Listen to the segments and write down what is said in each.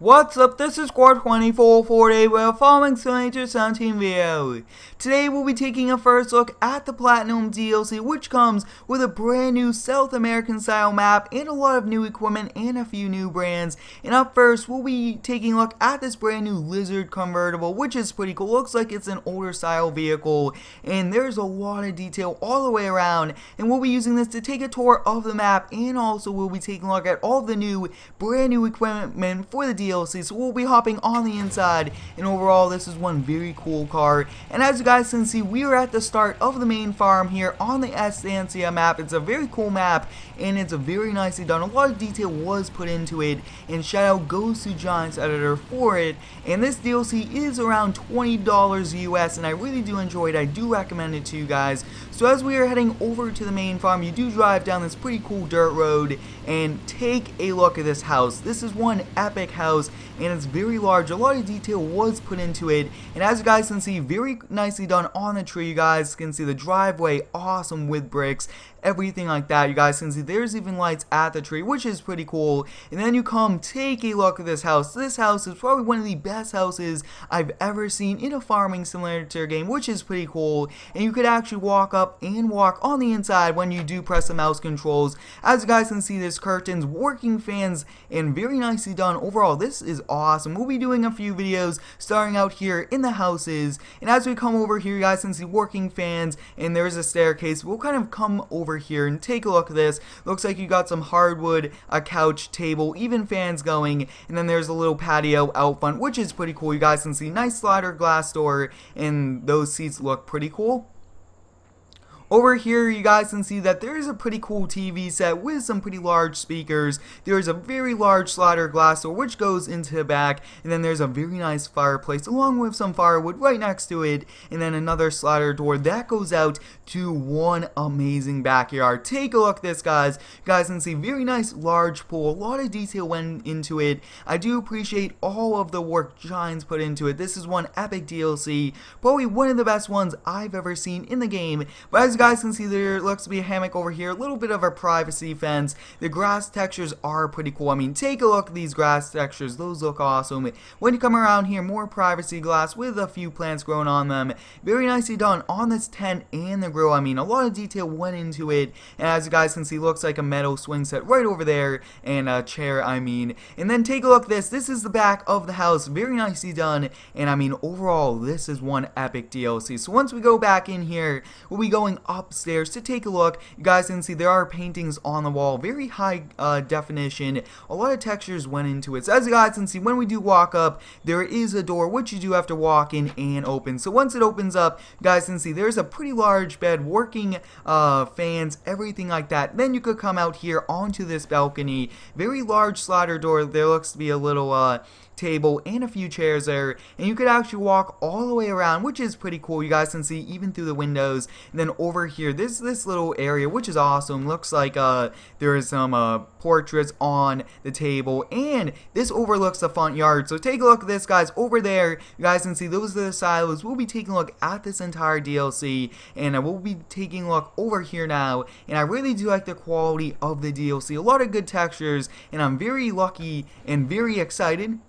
What's up, this is Squad 24 for today with a Farming Simulator 17 video. Today we'll be taking a first look at the Platinum DLC, which comes with a brand new South American style map and a lot of new equipment and a few new brands. And up first we'll be taking a look at this brand new Lizard convertible, which is pretty cool. Looks like it's an older style vehicle and there's a lot of detail all the way around, and we'll be using this to take a tour of the map, and also we'll be taking a look at all the new brand new equipment for the DLC. So we'll be hopping on the inside, and overall this is one very cool car. And as you guys can see, we are at the start of the main farm here on the Estancia map. It's a very cool map and it's a very nicely done. A lot of detail was put into it, and shout out goes to Giants Editor for it. And this DLC is around $20 US, and I really do enjoy it. I do recommend it to you guys. So as we are heading over to the main farm, you do drive down this pretty cool dirt road and take a look at this house. This is one epic house and it's very large. A lot of detail was put into it, and as you guys can see, very nicely done on the tree. You guys can see the driveway, awesome with bricks, everything like that. You guys can see there's even lights at the tree, which is pretty cool. And then you come take a look at this house. This house is probably one of the best houses I've ever seen in a farming simulator game, which is pretty cool. And you could actually walk up and walk on the inside when you do press the mouse controls. As you guys can see, there's curtains, working fans, and very nicely done. Overall, this is awesome. We'll be doing a few videos starting out here in the houses, and as we come over here, you guys can see working fans, and there's a staircase. We'll kind of come over here and take a look at this. Looks like you got some hardwood, a couch, table, even fans going, and then there's a little patio out front, which is pretty cool. You guys can see nice slider glass door, and those seats look pretty cool. Over here, you guys can see that there is a pretty cool TV set with some pretty large speakers. There is a very large slider glass door which goes into the back, and then there's a very nice fireplace along with some firewood right next to it, and then another slider door that goes out to one amazing backyard. Take a look at this, guys. You guys can see very nice large pool. A lot of detail went into it. I do appreciate all of the work Giants put into it. This is one epic DLC, probably one of the best ones I've ever seen in the game. But as you guys can see, there looks to be a hammock over here, a little bit of a privacy fence. The grass textures are pretty cool. I mean, take a look at these grass textures, those look awesome. When you come around here, more privacy glass with a few plants growing on them. Very nicely done on this tent and the grill. I mean, a lot of detail went into it, and as you guys can see, looks like a metal swing set right over there, and a chair, I mean. And then take a look at this. This is the back of the house, very nicely done, and I mean, overall, this is one epic DLC. So once we go back in here, we'll be going upstairs to take a look. You guys can see there are paintings on the wall, very high definition. A lot of textures went into it. So as you guys can see, when we do walk up, there is a door which you do have to walk in and open. So once it opens up, you guys can see there's a pretty large bed, working fans, everything like that. Then you could come out here onto this balcony. Very large slider door. There looks to be a little table and a few chairs there, and you could actually walk all the way around, which is pretty cool. You guys can see even through the windows. And then over here, there's this little area which is awesome. Looks like there is some portraits on the table, and this overlooks the front yard. So take a look at this, guys. Over there, you guys can see those are the silos. We'll be taking a look at this entire DLC, and we'll be taking a look over here now, and I really do like the quality of the DLC. A lot of good textures, and I'm very lucky and very excited.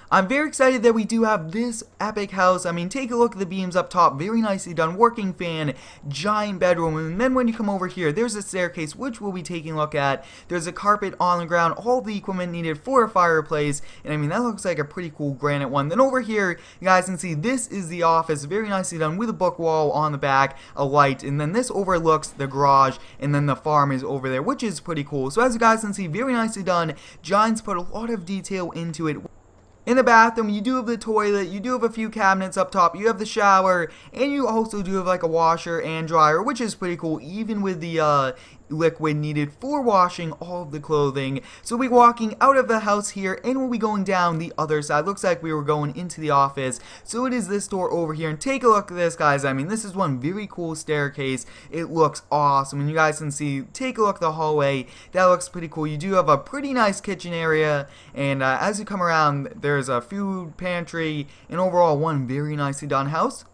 I'm very excited that we do have this epic house. I mean, take a look at the beams up top, very nicely done, working fan, giant bedroom, and then when you come over here, there's a staircase which we'll be taking a look at. There's a carpet on the ground, all the equipment needed for a fireplace, and I mean, that looks like a pretty cool granite one. Then over here, you guys can see this is the office, very nicely done with a book wall on the back, a light, and then this overlooks the garage, and then the farm is over there, which is pretty cool. So as you guys can see, very nicely done. Giants put a lot of detail into it. In the bathroom, you do have the toilet, you do have a few cabinets up top, you have the shower, and you also do have like a washer and dryer, which is pretty cool, even with the liquid needed for washing all of the clothing. So we'll be walking out of the house here, and we'll be going down the other side. Looks like we were going into the office, so it is this door over here. And take a look at this, guys. I mean, this is one very cool staircase. It looks awesome, and you guys can see, take a look at the hallway. That looks pretty cool. You do have a pretty nice kitchen area, and as you come around, there's a food pantry, and overall one very nicely done house.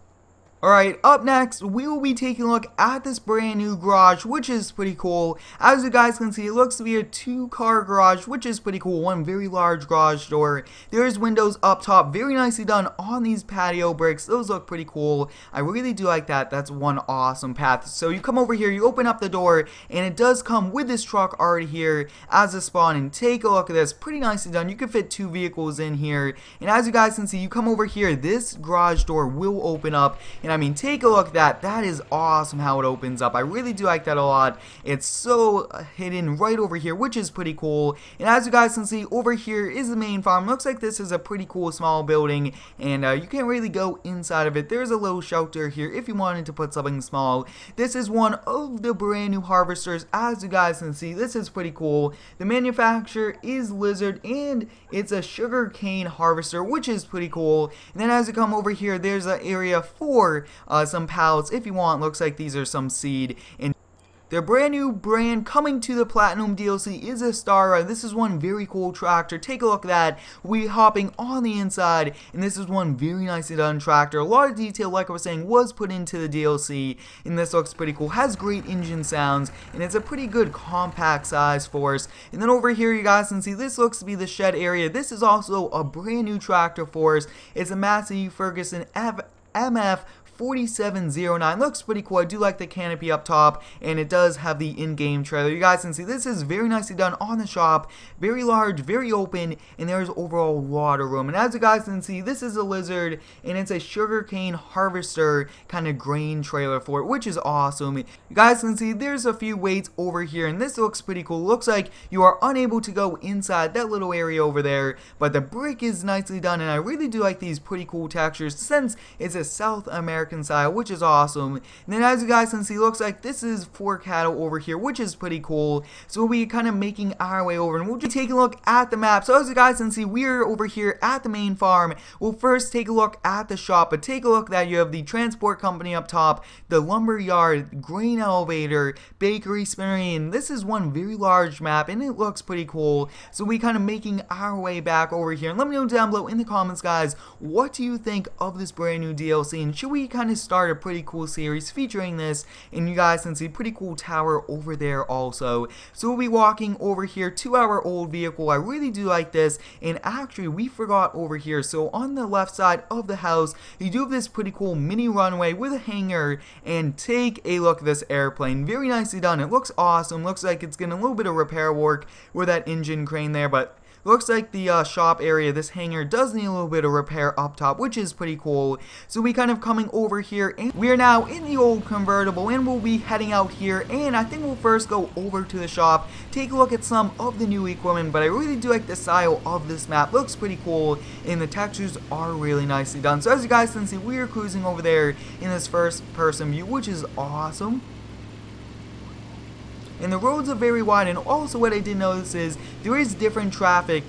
Alright, up next, we will be taking a look at this brand new garage, which is pretty cool. As you guys can see, it looks to be a 2-car garage, which is pretty cool. One very large garage door. There's windows up top, very nicely done on these patio bricks. Those look pretty cool. I really do like that. That's one awesome path. So you come over here, you open up the door, and it does come with this truck already here as a spawn. And take a look at this, pretty nicely done. You can fit 2 vehicles in here. And as you guys can see, you come over here, this garage door will open up. And I mean, take a look at that. That is awesome how it opens up. I really do like that a lot. It's so hidden right over here, which is pretty cool. And as you guys can see, over here is the main farm. Looks like this is a pretty cool small building, and you can't really go inside of it. There's a little shelter here if you wanted to put something small. This is one of the brand new harvesters. As you guys can see, this is pretty cool. The manufacturer is Lizard, and it's a sugar cane harvester, which is pretty cool. And then as you come over here, there's an area for some pallets if you want. Looks like these are some seed. And their brand new brand coming to the Platinum DLC is a Stara. This is one very cool tractor. Take a look at that. We're hopping on the inside, and this is one very nicely done tractor. A lot of detail, like I was saying, was put into the DLC, and this looks pretty cool. Has great engine sounds, and it's a pretty good compact size for us. And then over here, you guys can see this looks to be the shed area. This is also a brand new tractor for us. It's a Massey Ferguson MF 4709. Looks pretty cool. I do like the canopy up top, and it does have the in-game trailer. You guys can see this is very nicely done on the shop. Very large, very open, and there's overall a lot of room. And as you guys can see, this is a Lizard, and it's a sugarcane harvester kind of grain trailer for it, which is awesome. You guys can see there's a few weights over here, and this looks pretty cool. Looks like you are unable to go inside that little area over there, but the brick is nicely done, and I really do like these pretty cool textures since it's a South American style, which is awesome. And then as you guys can see, looks like this is for cattle over here, which is pretty cool. So we'll be kind of making our way over, and we'll just take a look at the map. So as you guys can see, we're over here at the main farm. We'll first take a look at the shop, but take a look that you have the transport company up top, the lumber yard, grain elevator, bakery, spinnery, and this is one very large map, and it looks pretty cool. So we kind of making our way back over here, and let me know down below in the comments, guys, what do you think of this brand new DLC, and should we kind of start a pretty cool series featuring this? And you guys can see pretty cool tower over there also. So we'll be walking over here to our old vehicle. I really do like this, and actually we forgot over here. So on the left side of the house, you do have this pretty cool mini runway with a hangar, and take a look at this airplane. Very nicely done. It looks awesome. Looks like it's getting a little bit of repair work with that engine crane there, but looks like the shop area, this hangar, does need a little bit of repair up top, which is pretty cool. So we kind of coming over here, and we are now in the old convertible, and we'll be heading out here, and I think we'll first go over to the shop, take a look at some of the new equipment. But I really do like the style of this map. Looks pretty cool, and the textures are really nicely done. So as you guys can see, we are cruising over there in this first person view, which is awesome. And the roads are very wide, and also what I did notice is there is different traffic,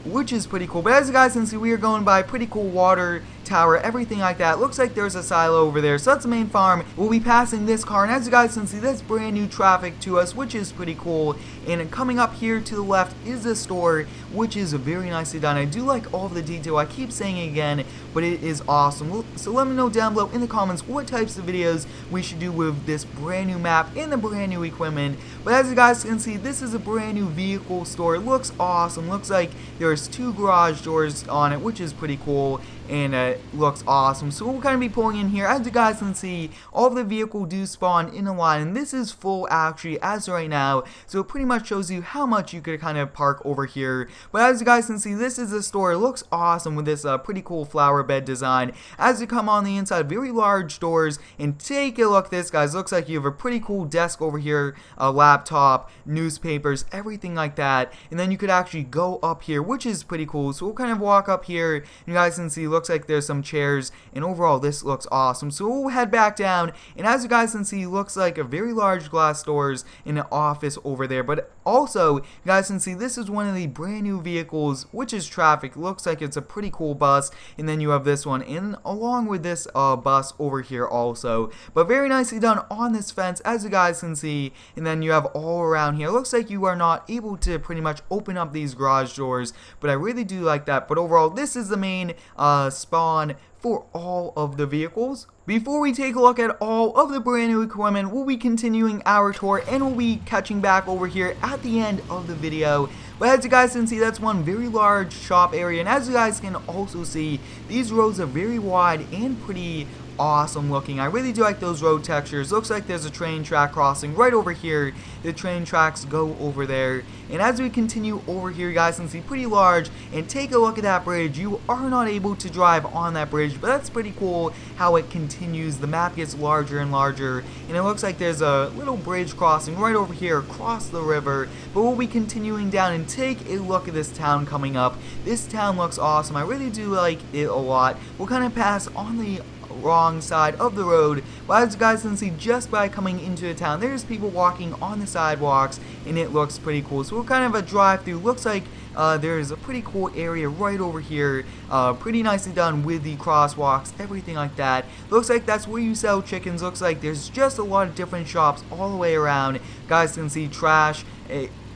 which is pretty cool. But as you guys can see, we are going by pretty cool water tower, everything like that. Looks like there's a silo over there, so that's the main farm. We'll be passing this car, and as you guys can see, that's brand new traffic to us, which is pretty cool. And coming up here to the left is the store, which is very nicely done. I do like all of the detail. I keep saying it again, but it is awesome. So let me know down below in the comments what types of videos we should do with this brand new map and the brand new equipment. But as you guys can see, this is a brand new vehicle store. It looks awesome. Looks like there's 2 garage doors on it, which is pretty cool, and it looks awesome. So we'll kind of be pulling in here. As you guys can see, all of the vehicle do spawn in a line, and this is full actually as right now, so it pretty much shows you how much you could kind of park over here. But as you guys can see, this is the store. It looks awesome with this pretty cool flower bed design. As you come on the inside, very large doors, and take a look at this, guys. Looks like you have a pretty cool desk over here, a laptop, newspapers, everything like that. And then you could actually go up here, which is pretty cool. So we'll kind of walk up here, and you guys can see, looks like there's some chairs, and overall this looks awesome. So we'll head back down, and as you guys can see, looks like a very large glass doors in an office over there. But also, you guys can see this is one of the brand new vehicles, which is Traffic. Looks like it's a pretty cool bus, and then you have this one in along with this bus over here also. But very nicely done on this fence, as you guys can see. And then you have all around here. Looks like you are not able to pretty much open up these garage doors, but I really do like that. But overall, this is the main spawn for all of the vehicles. Before we take a look at all of the brand new equipment, we'll be continuing our tour and we'll be catching back over here at the end of the video. But as you guys can see, that's one very large shop area, and as you guys can also see, these roads are very wide and pretty awesome looking. I really do like those road textures. Looks like there's a train track crossing right over here. The train tracks go over there, and as we continue over here, you guys can see pretty large, and take a look at that bridge. You are not able to drive on that bridge, but that's pretty cool how it continues. The map gets larger and larger, and it looks like there's a little bridge crossing right over here across the river. But we'll be continuing down and take a look at this town coming up. This town looks awesome. I really do like it a lot. We'll kind of pass on the wrong side of the road, but as you guys can see, just by coming into the town, there's people walking on the sidewalks, and it looks pretty cool. So we're kind of a drive-through. Looks like there's a pretty cool area right over here, pretty nicely done with the crosswalks, everything like that. Looks like that's where you sell chickens. Looks like there's just a lot of different shops all the way around. Guys can see trash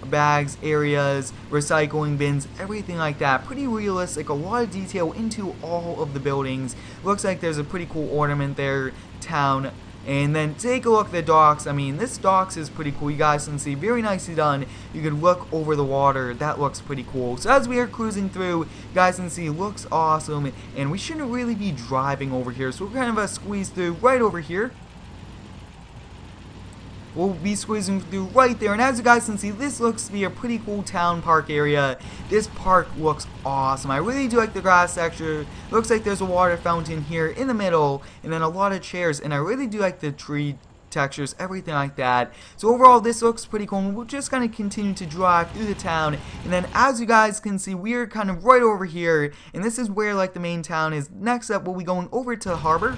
bags, areas, recycling bins, everything like that. Pretty realistic, a lot of detail into all of the buildings. Looks like there's a pretty cool ornament there, town. And then take a look at the docks. I mean, this docks is pretty cool. You guys can see, very nicely done. You can look over the water. That looks pretty cool. So as we are cruising through, you guys can see, looks awesome. And we shouldn't really be driving over here, so we're kind of squeeze through right over here. We'll be squeezing through right there, and as you guys can see, this looks to be a pretty cool town park area. This park looks awesome. I really do like the grass texture. Looks like there's a water fountain here in the middle, and then a lot of chairs, and I really do like the tree textures, everything like that. So overall, this looks pretty cool, and we'll just kind of continue to drive through the town. And then as you guys can see, we're kind of right over here, and this is where like the main town is. Next up, we'll be going over to the harbor.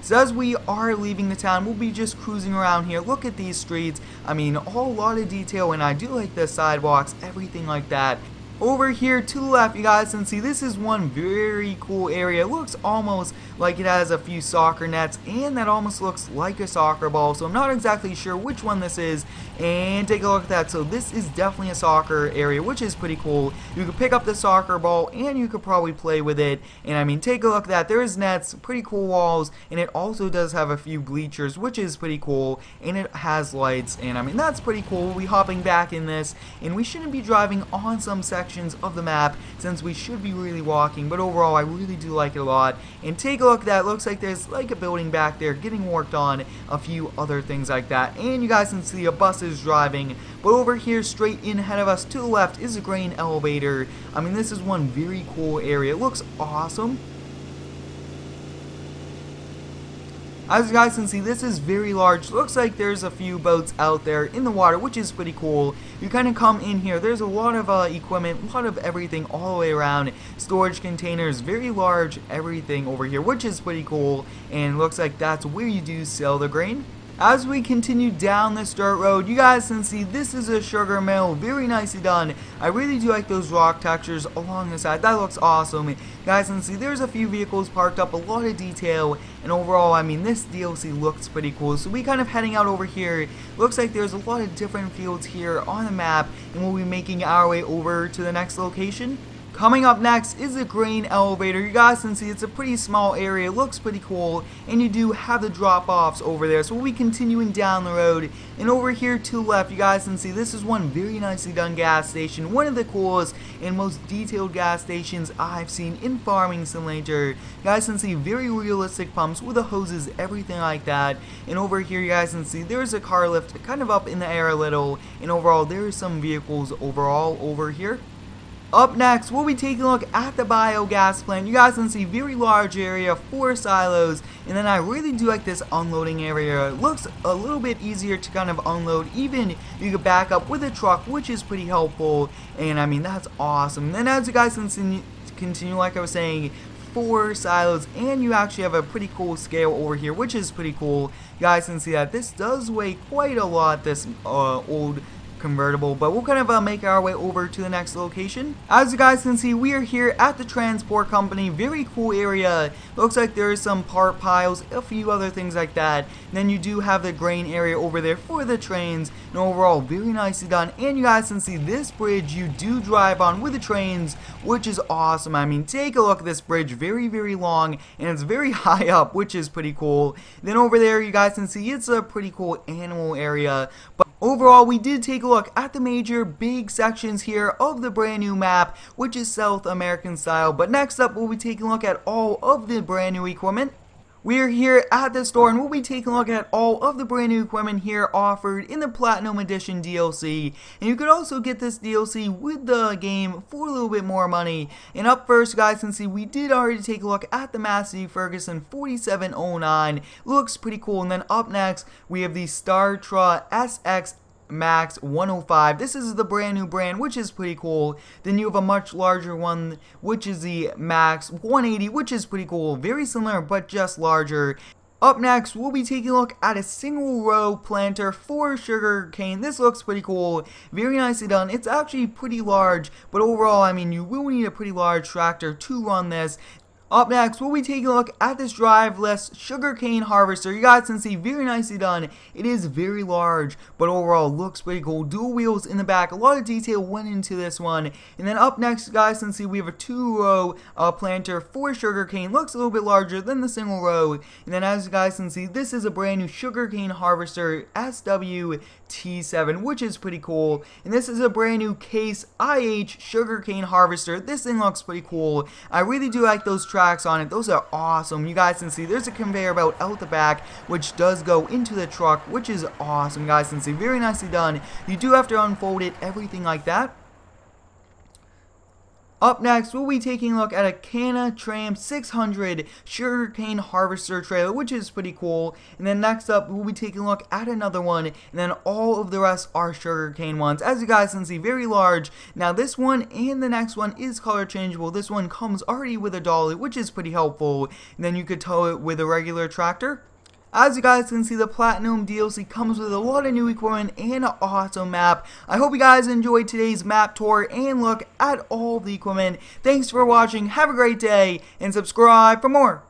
So as we are leaving the town, we'll be just cruising around here. Look at these streets. I mean, a whole lot of detail, and I do like the sidewalks, everything like that. Over here to the left, you guys can see this is one very cool area. It looks almost like it has a few soccer nets, and that almost looks like a soccer ball, so I'm not exactly sure which one this is. And take a look at that. So this is definitely a soccer area, which is pretty cool. You could pick up the soccer ball and you could probably play with it. And I mean, take a look at that. There's nets, pretty cool walls, and it also does have a few bleachers, which is pretty cool. And it has lights, and I mean, that's pretty cool. We'll be hopping back in this, and we shouldn't be driving on some sections of the map since we should be really walking, but overall I really do like it a lot. And take a look at that. Looks like there's like a building back there getting worked on, a few other things like that, and you guys can see a bus is driving. But over here straight in ahead of us to the left is a grain elevator. I mean, this is one very cool area. It looks awesome. As you guys can see, this is very large. Looks like there's a few boats out there in the water, which is pretty cool. You kind of come in here. There's a lot of equipment, a lot of everything all the way around. Storage containers, very large, everything over here, which is pretty cool. And looks like that's where you do sell the grain. As we continue down this dirt road, you guys can see this is a sugar mill, very nicely done. I really do like those rock textures along the side. That looks awesome. You guys can see there's a few vehicles parked up, a lot of detail, and overall, I mean, this DLC looks pretty cool. So we kind of heading out over here. Looks like there's a lot of different fields here on the map, and we'll be making our way over to the next location. Coming up next is the grain elevator. You guys can see it's a pretty small area, looks pretty cool, and you do have the drop-offs over there. So we'll be continuing down the road, and over here to the left, you guys can see this is one very nicely done gas station, one of the coolest and most detailed gas stations I've seen in Farming Simulator. You guys can see very realistic pumps with the hoses, everything like that. And over here, you guys can see there's a car lift kind of up in the air a little, and overall there's some vehicles overall over here. Up next, we'll be taking a look at the biogas plant. You guys can see very large area, 4 silos, and then I really do like this unloading area. It looks a little bit easier to kind of unload, even you could back up with a truck, which is pretty helpful, and I mean, that's awesome. And then as you guys can continue, like I was saying, 4 silos, and you actually have a pretty cool scale over here, which is pretty cool. You guys can see that this does weigh quite a lot, this old convertible, but we'll kind of make our way over to the next location. As you guys can see, we are here at the transport company. Very cool area. Looks like there's some part piles, a few other things like that. And then you do have the grain area over there for the trains, and overall very nicely done. And you guys can see this bridge you do drive on with the trains, which is awesome. I mean, take a look at this bridge, very long, and it's very high up, which is pretty cool. Then over there you guys can see it's a pretty cool animal area. But overall, we did take a look at the major big sections here of the brand new map, which is South American style. But next up, we'll be taking a look at all of the brand new equipment. We're here at the store and we'll be taking a look at all of the brand new equipment here offered in the Platinum Edition DLC. And you could also get this DLC with the game for a little bit more money. And up first, guys, can see we did already take a look at the Massey Ferguson 4709. Looks pretty cool. And then up next, we have the Startra SX Max 105. This is the brand new brand, which is pretty cool. Then you have a much larger one, which is the Max 180, which is pretty cool. Very similar, but just larger. Up next, we'll be taking a look at a single row planter for sugar cane. This looks pretty cool. Very nicely done. It's actually pretty large, but overall, I mean, you will need a pretty large tractor to run this. Up next, we'll be taking a look at this driveless sugarcane harvester. You guys can see, very nicely done. It is very large, but overall looks pretty cool. Dual wheels in the back. A lot of detail went into this one. And then up next, you guys can see we have a 2-row planter for sugarcane. Looks a little bit larger than the single row. And then as you guys can see, this is a brand new sugarcane harvester SWT7, which is pretty cool. And this is a brand new Case IH sugarcane harvester. This thing looks pretty cool. I really do like those tracks on it. Those are awesome. You guys can see there's a conveyor belt out the back which does go into the truck, which is awesome. You guys can see, very nicely done. You do have to unfold it, everything like that. Up next, we'll be taking a look at a Canatram 600 sugarcane harvester trailer, which is pretty cool. And then next up, we'll be taking a look at another one, and then all of the rest are sugarcane ones. As you guys can see, very large. Now this one and the next one is color changeable. This one comes already with a dolly, which is pretty helpful. And then you could tow it with a regular tractor. As you guys can see, the Platinum DLC comes with a lot of new equipment and an awesome map. I hope you guys enjoyed today's map tour and look at all the equipment. Thanks for watching, have a great day, and subscribe for more.